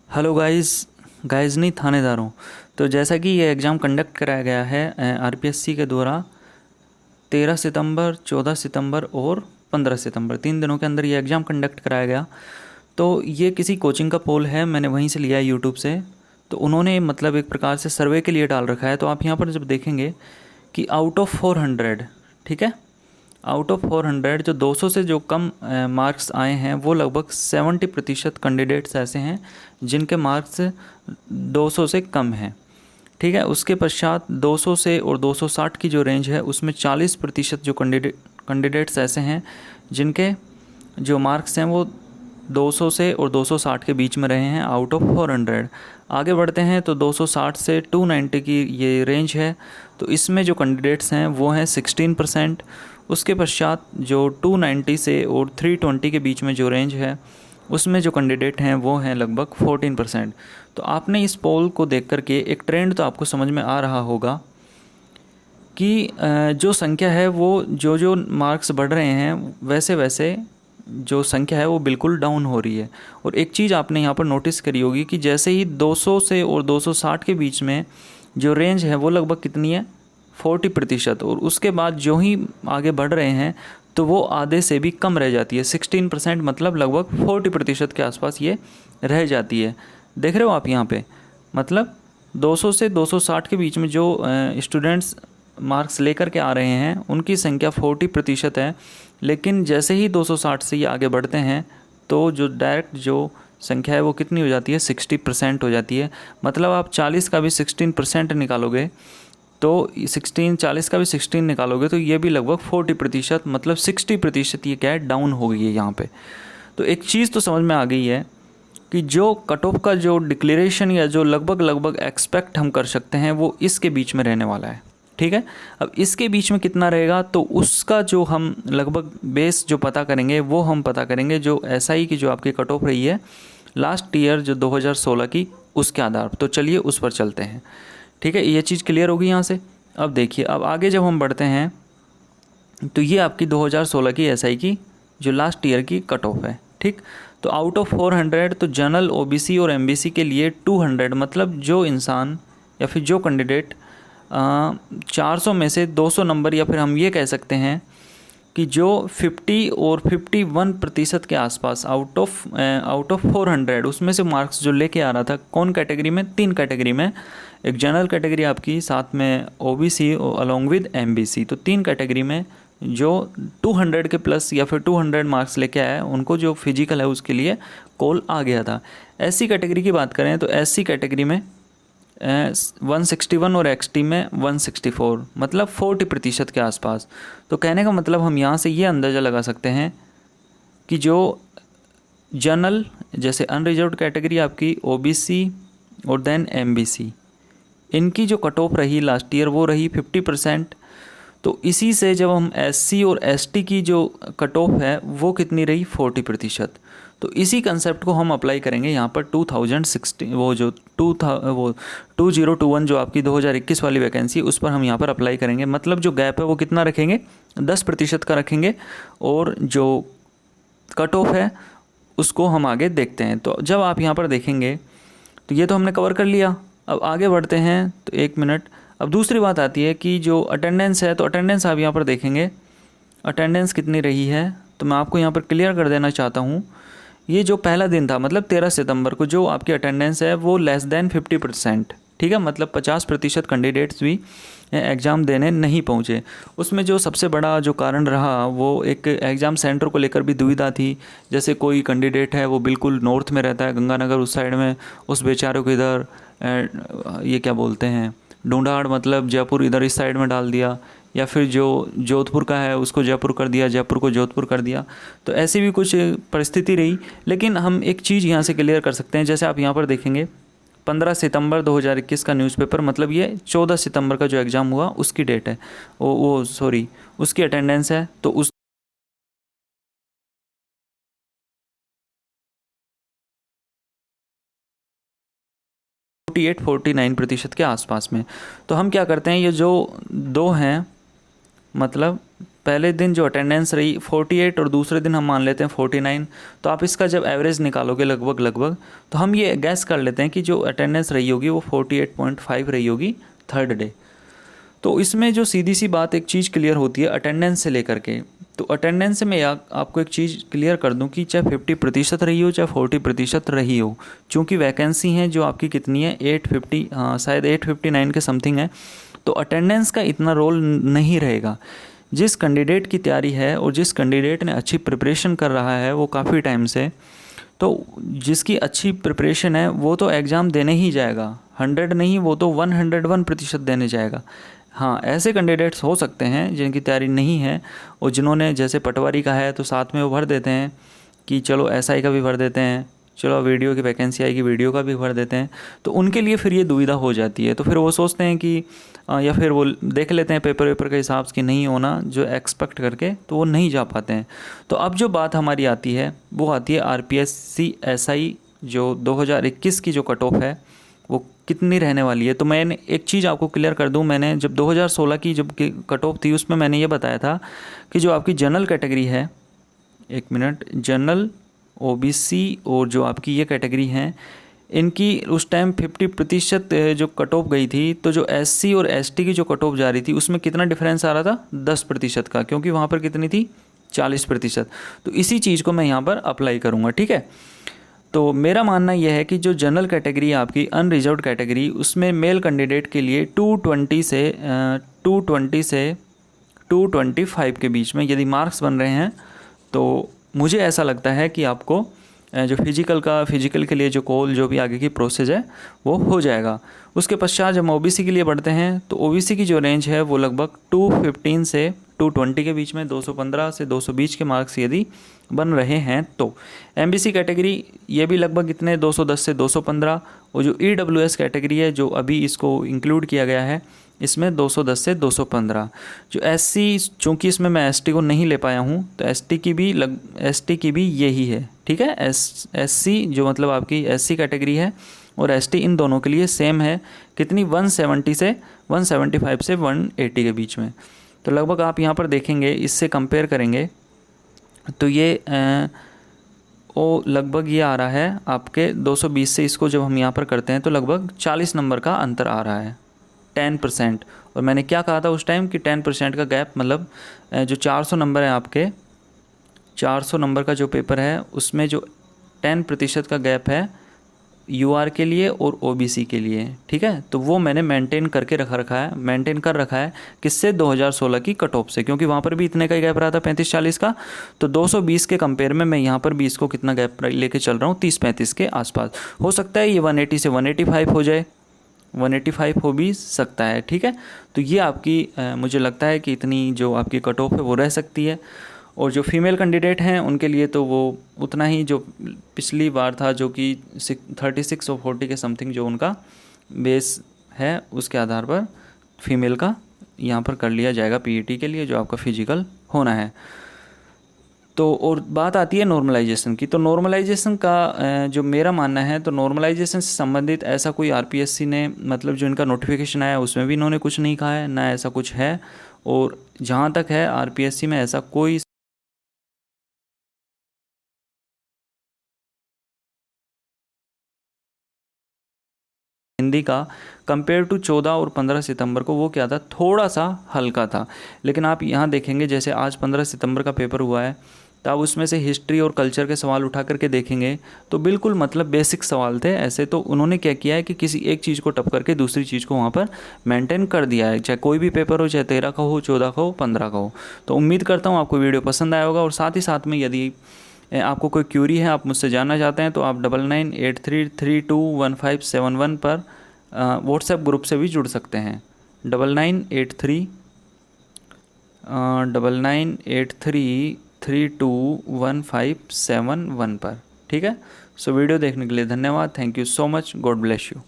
Hello guys. Guys नहीं, थानेदारों। तो जैसा कि ये एग्ज़ाम कंडक्ट कराया गया है आरपीएससी के द्वारा 13 सितंबर, 14 सितंबर और 15 सितंबर 3 दिनों के अंदर ये एग्ज़ाम कंडक्ट कराया गया। तो ये किसी कोचिंग का पोल है, मैंने वहीं से लिया है यूट्यूब से। तो उन्होंने मतलब एक प्रकार से सर्वे के लिए डाल रखा है। तो आप यहाँ पर जब देखेंगे कि आउट ऑफ 400, ठीक है, आउट ऑफ 400 जो 200 से जो कम मार्क्स आए हैं वो लगभग 70% कैंडिडेट्स ऐसे हैं जिनके मार्क्स 200 से कम हैं। ठीक है, उसके पश्चात 200 से और 260 की जो रेंज है उसमें 40% जो कैंडिडेट्स ऐसे हैं जिनके जो मार्क्स हैं वो 200 से और 260 के बीच में रहे हैं आउट ऑफ 400। आगे बढ़ते हैं तो 260 से 290 की ये रेंज है। तो इसमें जो कैंडिडेट्स हैं वो हैं 16%। उसके पश्चात जो 290 से और 320 के बीच में जो रेंज है उसमें जो कैंडिडेट हैं वो हैं लगभग 14%। तो आपने इस पोल को देख कर के एक ट्रेंड तो आपको समझ में आ रहा होगा कि जो संख्या है वो जो जो मार्क्स बढ़ रहे हैं वैसे वैसे जो संख्या है वो बिल्कुल डाउन हो रही है। और एक चीज़ आपने यहाँ पर नोटिस करी होगी कि जैसे ही 200 से और 260 के बीच में जो रेंज है वो लगभग कितनी है, 40%। और उसके बाद जो ही आगे बढ़ रहे हैं तो वो आधे से भी कम रह जाती है, 16%, मतलब लगभग 40% के आसपास ये रह जाती है। देख रहे हो आप यहाँ पे, मतलब 200 से 260 के बीच में जो स्टूडेंट्स मार्क्स लेकर के आ रहे हैं उनकी संख्या 40% है। लेकिन जैसे ही 260 से ये आगे बढ़ते हैं तो जो डायरेक्ट जो संख्या है वो कितनी हो जाती है, 60% हो जाती है। मतलब आप 40 का भी 16% निकालोगे तो 16, 40 का भी 16 निकालोगे तो ये भी लगभग 40%, मतलब 60% ये क्या है, डाउन हो गई है यहाँ पे। तो एक चीज़ तो समझ में आ गई है कि जो कट ऑफ का जो डिक्लेरेशन या जो लगभग लगभग एक्सपेक्ट हम कर सकते हैं वो इसके बीच में रहने वाला है। ठीक है, अब इसके बीच में कितना रहेगा तो उसका जो हम लगभग बेस जो पता करेंगे वो हम पता करेंगे जो एसआई की जो आपकी कट ऑफ रही है लास्ट ईयर जो 2016 की, उसके आधार पर। तो चलिए उस पर चलते हैं। ठीक है, ये चीज़ क्लियर होगी यहाँ से। अब देखिए, अब आगे जब हम बढ़ते हैं तो ये आपकी 2016 की एसआई की जो लास्ट ईयर की कट ऑफ है। ठीक, तो आउट ऑफ 400 तो जनरल, ओबीसी और एमबीसी के लिए 200, मतलब जो इंसान या फिर जो कैंडिडेट 400 में से 200 नंबर, या फिर हम ये कह सकते हैं कि जो 50 और 51% के आसपास आउट ऑफ 400 उसमें से मार्क्स जो लेके आ रहा था, कौन कैटेगरी में, 3 कैटेगरी में। एक जनरल कैटेगरी आपकी, साथ में ओबीसी अलॉन्ग विद एमबीसी। तो 3 कैटेगरी में जो 200 के प्लस या फिर 200 मार्क्स लेके आया उनको जो फिजिकल है उसके लिए कॉल आ गया था। एससी कैटेगरी की बात करें तो एससी कैटेगरी में 161 और एक्सटी में 164, मतलब 40% के आसपास। तो कहने का मतलब हम यहाँ से ये अंदाज़ा लगा सकते हैं कि जो जनरल, जैसे अनरिजर्व्ड कैटेगरी आपकी, ओबीसी और देन एमबीसी, इनकी जो कट ऑफ रही लास्ट ईयर वो रही 50%। तो इसी से जब हम एससी और एसटी की जो कट ऑफ है वो कितनी रही, 40%। तो इसी कंसेप्ट को हम अप्लाई करेंगे यहाँ पर 2016, वो जो 2021 जो आपकी 2021 वाली वैकेंसी, उस पर हम यहाँ पर अप्लाई करेंगे। मतलब जो गैप है वो कितना रखेंगे, 10% का रखेंगे। और जो कट ऑफ है उसको हम आगे देखते हैं। तो जब आप यहाँ पर देखेंगे तो ये तो हमने कवर कर लिया। अब आगे बढ़ते हैं तो 1 मिनट। अब दूसरी बात आती है कि जो अटेंडेंस है, तो अटेंडेंस आप यहाँ पर देखेंगे अटेंडेंस कितनी रही है। तो मैं आपको यहाँ पर क्लियर कर देना चाहता हूँ, ये जो पहला दिन था मतलब 13 सितंबर को जो आपकी अटेंडेंस है वो लेस देन 50%। ठीक है, मतलब 50% कैंडिडेट्स भी एग्ज़ाम देने नहीं पहुँचे। उसमें जो सबसे बड़ा जो कारण रहा वो एक एग्ज़ाम सेंटर को लेकर भी दुविधा थी। जैसे कोई कैंडिडेट है वो बिल्कुल नॉर्थ में रहता है, गंगानगर उस साइड में, उस बेचारे को इधर ये क्या बोलते हैं, ढूंढाड़ मतलब जयपुर इधर इस साइड में डाल दिया, या फिर जो जोधपुर का है उसको जयपुर कर दिया, जयपुर को जोधपुर कर दिया। तो ऐसी भी कुछ परिस्थिति रही। लेकिन हम एक चीज़ यहाँ से क्लियर कर सकते हैं, जैसे आप यहाँ पर देखेंगे 15 सितंबर 2021 का न्यूज़पेपर, मतलब ये 14 सितंबर का जो एग्ज़ाम हुआ उसकी डेट है, वो सॉरी उसकी अटेंडेंस है। तो उस 48-49% के आसपास में। तो हम क्या करते हैं, ये जो दो हैं, मतलब पहले दिन जो अटेंडेंस रही 48 और दूसरे दिन हम मान लेते हैं 49, तो आप इसका जब एवरेज निकालोगे लगभग तो हम ये गैस कर लेते हैं कि जो अटेंडेंस रही होगी वो 48.5 रही होगी थर्ड डे। तो इसमें जो सीधी सी बात एक चीज़ क्लियर होती है अटेंडेंस से लेकर के। तो अटेंडेंस में आपको एक चीज़ क्लियर कर दूं कि चाहे 50% रही हो चाहे 40% रही हो, चूँकि वैकेंसी है जो आपकी कितनी है 850, शायद 859 के समथिंग है, तो अटेंडेंस का इतना रोल नहीं रहेगा। जिस कैंडिडेट की तैयारी है और जिस कैंडिडेट ने अच्छी प्रिपरेशन कर रहा है वो काफ़ी टाइम से, तो जिसकी अच्छी प्रिपरेशन है वो तो एग्ज़ाम देने ही जाएगा, 100 नहीं वो तो 101% देने जाएगा। हाँ, ऐसे कैंडिडेट्स हो सकते हैं जिनकी तैयारी नहीं है और जिन्होंने जैसे पटवारी का है तो साथ में वो भर देते हैं कि चलो एसआई का भी भर देते हैं, चलो वीडियो की वैकेंसी आएगी वीडियो का भी भर देते हैं, तो उनके लिए फिर ये दुविधा हो जाती है। तो फिर वो सोचते हैं कि या फिर वो देख लेते हैं पेपर वेपर के हिसाब से कि नहीं होना जो एक्सपेक्ट करके, तो वो नहीं जा पाते हैं। तो अब जो बात हमारी आती है वो आती है आरपीएससी एसआई जो 2021 की जो कट ऑफ है वो कितनी रहने वाली है। तो मैंने एक चीज़ आपको क्लियर कर दूं, मैंने जब 2016 की जब कट ऑफ थी उसमें मैंने ये बताया था कि जो आपकी जनरल कैटेगरी है, एक मिनट, जनरल ओबीसी और जो आपकी ये कैटेगरी हैं इनकी उस टाइम 50% जो कट ऑफ गई थी, तो जो एससी और एसटी की जो कट ऑफ जा रही थी उसमें कितना डिफरेंस आ रहा था 10% का, क्योंकि वहाँ पर कितनी थी 40%। तो इसी चीज़ को मैं यहाँ पर अप्लाई करूँगा, ठीक है। तो मेरा मानना यह है कि जो जनरल कैटेगरी है आपकी अनरिजर्व्ड कैटेगरी, उसमें मेल कैंडिडेट के लिए 220 से 225 के बीच में यदि मार्क्स बन रहे हैं तो मुझे ऐसा लगता है कि आपको जो फिजिकल के लिए जो कॉल जो भी आगे की प्रोसेस है वो हो जाएगा। उसके पश्चात जब हम ओबीसी के लिए बढ़ते हैं तो ओबीसी की जो रेंज है वो लगभग 215 से 220 के बीच में, 215 से 220 के मार्क्स यदि बन रहे हैं तो। एमबीसी कैटेगरी ये भी लगभग इतने 210 से 215, और जो ईडब्ल्यूएस कैटेगरी है जो अभी इसको इंक्लूड किया गया है इसमें 210 से 215। जो एससी, चूँकि इसमें मैं एसटी को नहीं ले पाया हूँ तो एसटी की भी यही है, ठीक है। एससी जो मतलब आपकी एससी कैटेगरी है और एसटी इन दोनों के लिए सेम है, कितनी 170 से 175 से 180 के बीच में। तो लगभग आप यहाँ पर देखेंगे इससे कंपेयर करेंगे तो ये वो लगभग ये आ रहा है आपके 220 से, इसको जब हम यहाँ पर करते हैं तो लगभग 40 नंबर का अंतर आ रहा है, 10%। और मैंने क्या कहा था उस टाइम कि 10% का गैप, मतलब जो 400 नंबर है आपके, 400 नंबर का जो पेपर है उसमें जो 10% का गैप है यूआर के लिए और ओबीसी के लिए, ठीक है। तो वो मैंने मेंटेन कर रखा है किससे, 2016 की कट ऑफ से, क्योंकि वहाँ पर भी इतने का ही गैप रहा था 35-40 का। तो 220 के कंपेयर में मैं यहाँ पर भी इसको कितना गैप लेके चल रहा हूँ, 30-35 के आसपास। हो सकता है ये 180 से 185 हो जाए, 185 हो भी सकता है, ठीक है। तो ये आपकी मुझे लगता है कि इतनी जो आपकी कट ऑफ है वो रह सकती है। और जो फीमेल कैंडिडेट हैं उनके लिए तो वो उतना ही जो पिछली बार था, जो कि 36 और 40 के समथिंग जो उनका बेस है उसके आधार पर फीमेल का यहाँ पर कर लिया जाएगा पीईटी के लिए जो आपका फिजिकल होना है। तो और बात आती है नॉर्मलाइजेशन की। तो नॉर्मलाइजेशन का जो मेरा मानना है, तो नॉर्मलाइजेशन से संबंधित ऐसा कोई आरपीएससी ने, मतलब जो इनका नोटिफिकेशन आया उसमें भी इन्होंने कुछ नहीं कहा है, ना ऐसा कुछ है। और जहाँ तक है आरपीएससी में ऐसा कोई हिंदी का कंपेयर टू 14 और 15 सितंबर को वो क्या था, थोड़ा सा हल्का था। लेकिन आप यहाँ देखेंगे जैसे आज 15 सितंबर का पेपर हुआ है तो आप उसमें से हिस्ट्री और कल्चर के सवाल उठा करके देखेंगे तो बिल्कुल मतलब बेसिक सवाल थे ऐसे। तो उन्होंने क्या किया है कि किसी एक चीज़ को टप करके दूसरी चीज़ को वहाँ पर मेंटेन कर दिया है, चाहे कोई भी पेपर हो, चाहे 13 का हो, 14 का हो, 15 का हो। तो उम्मीद करता हूँ आपको वीडियो पसंद आया होगा। और साथ ही साथ में यदि आपको कोई क्यूरी है, आप मुझसे जानना चाहते हैं, तो आप 9983321571 पर व्हाट्सएप ग्रुप से भी जुड़ सकते हैं, 9983321571 पर, ठीक है। सो वीडियो देखने के लिए धन्यवाद। Thank you so much. God bless you.